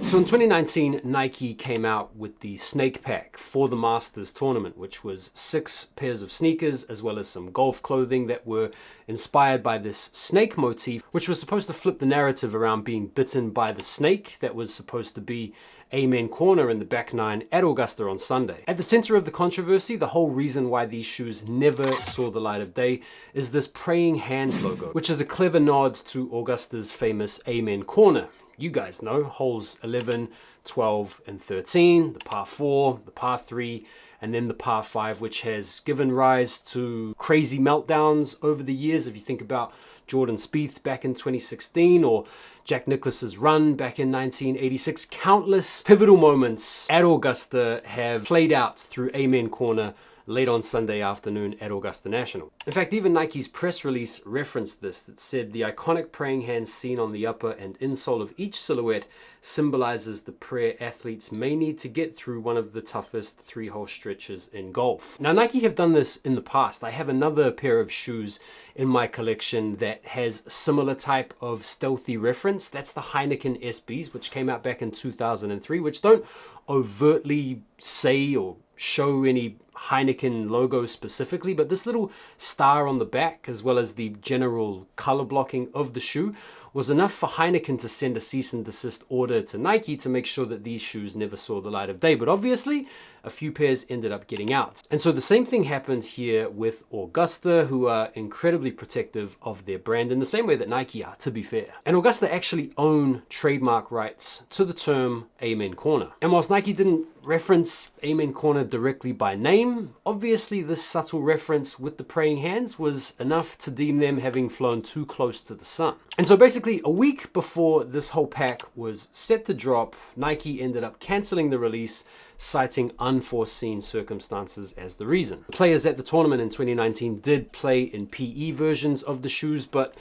So in 2019, Nike came out with the Snake Pack for the Masters tournament, which was 6 pairs of sneakers as well as some golf clothing that were inspired by this snake motif, which was supposed to flip the narrative around being bitten by the snake that was supposed to be Amen Corner in the back 9 at Augusta on Sunday. At the center of the controversy, the whole reason why these shoes never saw the light of day is this praying hands logo, which is a clever nod to Augusta's famous Amen Corner. You guys know holes 11, 12, and 13, the par 4, the par 3, and then the par 5, which has given rise to crazy meltdowns over the years. If you think about Jordan Spieth back in 2016 or Jack Nicklaus's run back in 1986, countless pivotal moments at Augusta have played out through Amen Corner late on Sunday afternoon at Augusta National. In fact, even Nike's press release referenced this. It said the iconic praying hands seen on the upper and insole of each silhouette symbolizes the prayer athletes may need to get through one of the toughest 3-hole stretches in golf. Now, Nike have done this in the past. I have another pair of shoes in my collection that has a similar type of stealthy reference. That's the Heineken SBs, which came out back in 2003, which don't overtly say or show any Heineken logo specifically, but this little star on the back, as well as the general color blocking of the shoe, was enough for Heineken to send a cease and desist order to Nike to make sure that these shoes never saw the light of day. But obviously, a few pairs ended up getting out. And so the same thing happened here with Augusta, who are incredibly protective of their brand in the same way that Nike are, to be fair. And Augusta actually own trademark rights to the term Amen Corner. And whilst Nike didn't reference Amen Corner directly by name, obviously this subtle reference with the praying hands was enough to deem them having flown too close to the sun. And so basically a week before this whole pack was set to drop, Nike ended up canceling the release, citing unforeseen circumstances as the reason. Players at the tournament in 2019 did play in PE versions of the shoes, but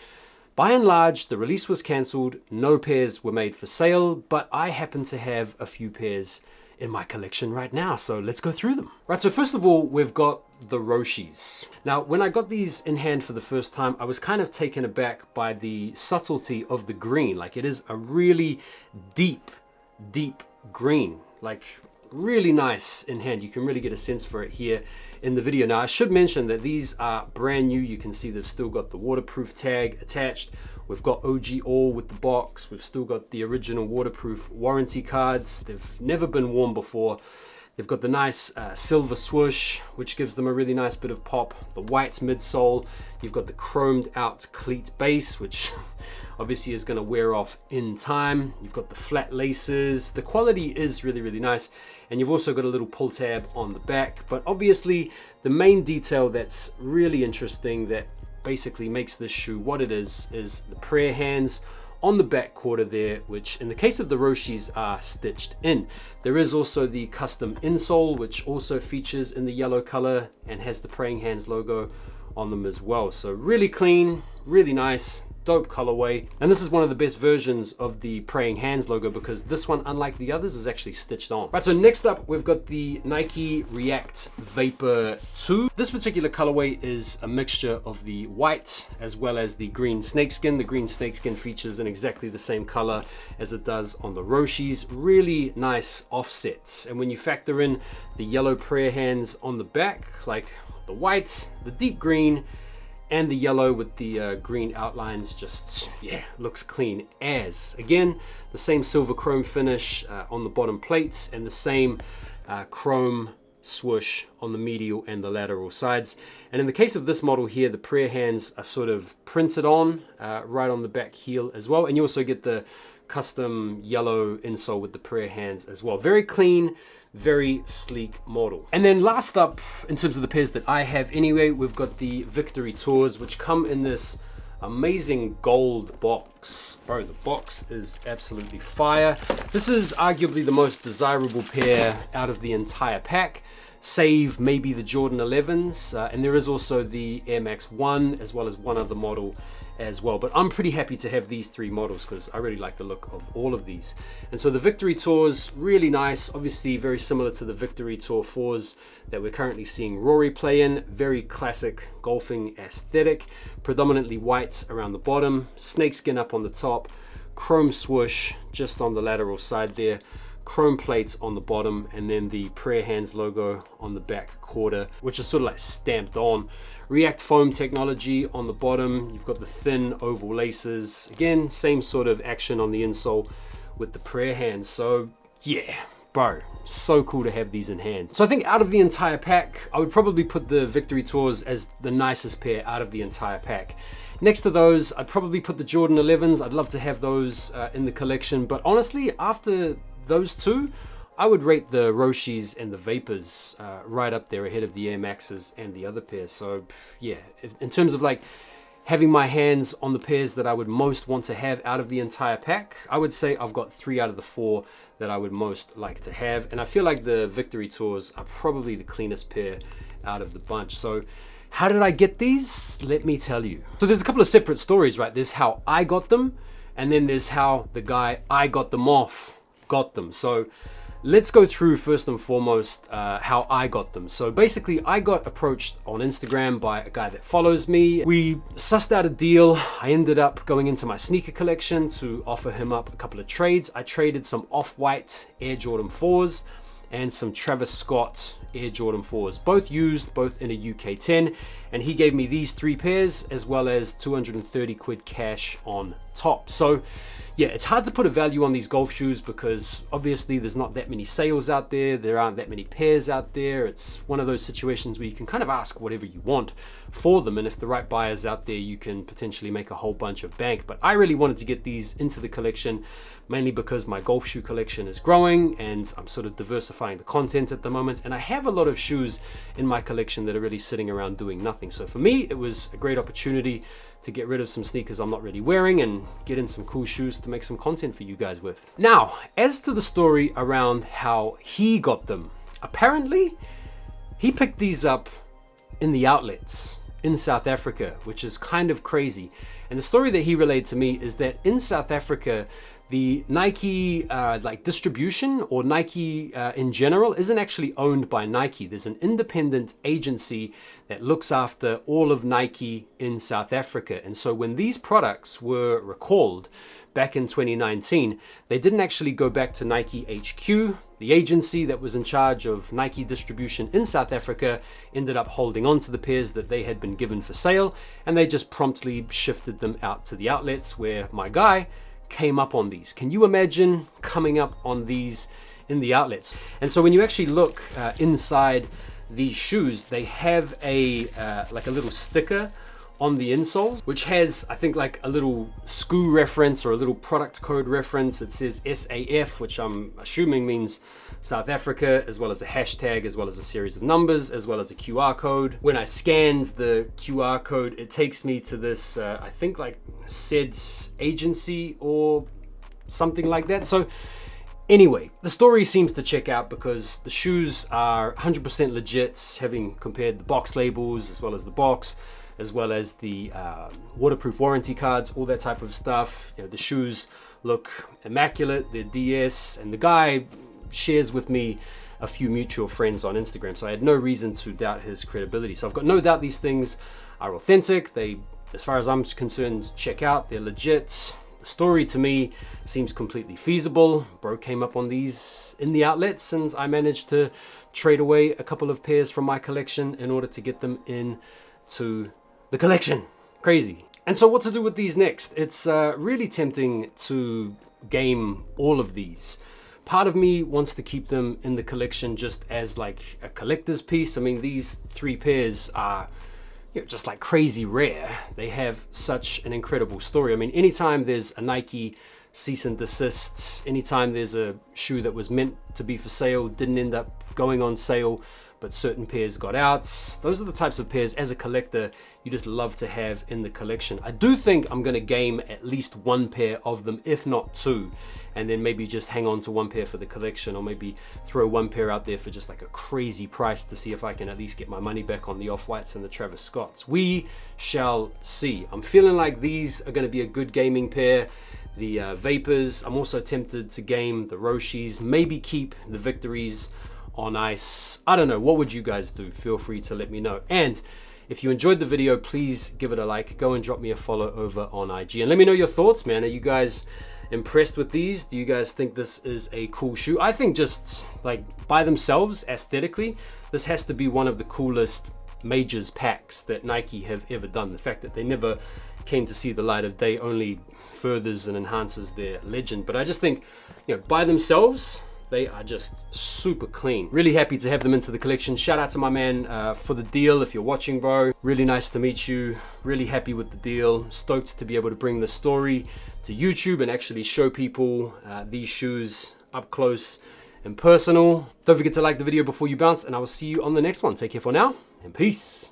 by and large, the release was cancelled. No pairs were made for sale, but I happen to have a few pairs in my collection right now, so let's go through them. Right, so first of all, we've got the Roshis. Now, when I got these in hand for the first time, I was kind of taken aback by the subtlety of the green. Like, it is a really deep green, like really nice in hand. You can really get a sense for it here in the video. Now, I should mention that these are brand new. You can see they've still got the waterproof tag attached. We've got OG All with the box. We've still got the original waterproof warranty cards. They've never been worn before. They've got the nice silver swoosh, which gives them a really nice bit of pop. The white midsole. You've got the chromed out cleat base, which obviously is going to wear off in time. You've got the flat laces. The quality is really nice. And you've also got a little pull tab on the back. But obviously the main detail that's really interesting that basically makes this shoe what it is the prayer hands on the back quarter there, which in the case of the Roshis are stitched in. There is also the custom insole, which also features in the yellow color and has the praying hands logo on them as well. So really clean, really nice, dope colorway. And this is one of the best versions of the praying hands logo because this one, unlike the others, is actually stitched on. Right, so next up we've got the Nike React Vapor 2. This particular colorway is a mixture of the white as well as the green snakeskin. The green snakeskin features in exactly the same color as it does on the Roshis. Really nice offsets. And when you factor in the yellow prayer hands on the back, like the white, the deep green, and the yellow with the green outlines, just, yeah, looks clean as. Again, the same silver chrome finish on the bottom plates and the same chrome swoosh on the medial and the lateral sides. And in the case of this model here, the prayer hands are sort of printed on right on the back heel as well. And you also get the custom yellow insole with the prayer hands as well. Very clean, very sleek model. And then last up, in terms of the pairs that I have anyway, we've got the Victory Tours, which come in this amazing gold box. Bro, the box is absolutely fire. This is arguably the most desirable pair out of the entire pack, save maybe the Jordan 11s, and there is also the Air Max 1 as well as one other model as well. But I'm pretty happy to have these 3 models because I really like the look of all of these. And so the Victory Tours, really nice, obviously very similar to the Victory Tour 4s that we're currently seeing Rory play in. Very classic golfing aesthetic, predominantly white around the bottom, snakeskin up on the top, chrome swoosh just on the lateral side there, chrome plates on the bottom, and then the Prayer Hands logo on the back quarter, which is sort of like stamped on. React foam technology on the bottom. You've got the thin oval laces. Again, same sort of action on the insole with the Prayer Hands. So yeah, bro, so cool to have these in hand. So I think out of the entire pack, I would probably put the Victory Tours as the nicest pair out of the entire pack. Next to those, I'd probably put the Jordan 11s. I'd love to have those in the collection, but honestly, after those two, I would rate the Roshis and the Vapors right up there ahead of the Air Maxes and the other pairs. So yeah, in terms of like having my hands on the pairs that I would most want to have out of the entire pack, I would say I've got 3 out of the 4 that I would most like to have. And I feel like the Victory Tours are probably the cleanest pair out of the bunch. So how did I get these? Let me tell you. So there's a couple of separate stories, right? There's how I got them, and then there's how the guy I got them off got them. So let's go through first and foremost how I got them. So basically, I got approached on Instagram by a guy that follows me. We sussed out a deal. I ended up going into my sneaker collection to offer him up a couple of trades. I traded some off-white Air Jordan 4s and some Travis Scott Air Jordan 4s, both used, both in a UK 10. And he gave me these 3 pairs as well as 230 quid cash on top. So yeah, it's hard to put a value on these golf shoes because obviously there's not that many sales out there. There aren't that many pairs out there. It's one of those situations where you can kind of ask whatever you want for them. And if the right buyer's out there, you can potentially make a whole bunch of bank. But I really wanted to get these into the collection, mainly because my golf shoe collection is growing and I'm sort of diversifying the content at the moment. And I have a lot of shoes in my collection that are really sitting around doing nothing. So for me, it was a great opportunity to get rid of some sneakers I'm not really wearing and get in some cool shoes to make some content for you guys with. Now, as to the story around how he got them, apparently he picked these up in the outlets in South Africa, which is kind of crazy. And the story that he relayed to me is that in South Africa, the Nike like distribution or Nike in general isn't actually owned by Nike. There's an independent agency that looks after all of Nike in South Africa. And so when these products were recalled back in 2019, they didn't actually go back to Nike HQ. The agency that was in charge of Nike distribution in South Africa ended up holding on to the pairs that they had been given for sale, and they just promptly shifted them out to the outlets where my guy came up on these. Can you imagine coming up on these in the outlets? And so when you actually look inside these shoes, they have a like a little sticker on the insoles, which has, I think, like a little SKU reference or a little product code reference. It says SAF, which I'm assuming means South Africa, as well as a hashtag, as well as a series of numbers, as well as a QR code. When I scanned the QR code, it takes me to this, I think like said agency or something like that. So anyway, the story seems to check out because the shoes are 100% legit, having compared the box labels as well as the box, as well as the waterproof warranty cards, all that type of stuff. You know, the shoes look immaculate, they're DS, and the guy shares with me a few mutual friends on Instagram, so I had no reason to doubt his credibility. So I've got no doubt these things are authentic. They, as far as I'm concerned, check out, they're legit. The story to me seems completely feasible. Bro came up on these in the outlets and I managed to trade away a couple of pairs from my collection in order to get them in to the collection. Crazy. And so what to do with these next? It's really tempting to game all of these. Part of me wants to keep them in the collection just as like a collector's piece. I mean, these 3 pairs are, you know, just like crazy rare. They have such an incredible story. I mean, anytime there's a Nike cease and desist, anytime there's a shoe that was meant to be for sale, didn't end up going on sale, but certain pairs got out. Those are the types of pairs as a collector you just love to have in the collection. I do think I'm gonna game at least 1 pair of them, if not 2, and then maybe just hang on to 1 pair for the collection, or maybe throw 1 pair out there for just like a crazy price to see if I can at least get my money back on the Off-Whites and the Travis Scotts. We shall see. I'm feeling like these are gonna be a good gaming pair. The Vapors, I'm also tempted to game the Roshis, maybe keep the Victories on ice. I don't know, what would you guys do? Feel free to let me know. And if you enjoyed the video, please give it a like. Go and drop me a follow over on IG and let me know your thoughts, man. Are you guys impressed with these. Do you guys think this is a cool shoe? I think just like by themselves, aesthetically, this has to be one of the coolest majors packs that Nike have ever done. The fact that they never came to see the light of day only furthers and enhances their legend. But I just think, you know, by themselves, they are just super clean. Really happy to have them into the collection. Shout out to my man for the deal. If you're watching, bro, really nice to meet you. Really happy with the deal. Stoked to be able to bring the story to YouTube and actually show people these shoes up close and personal. Don't forget to like the video before you bounce, and I will see you on the next one. Take care for now, and peace.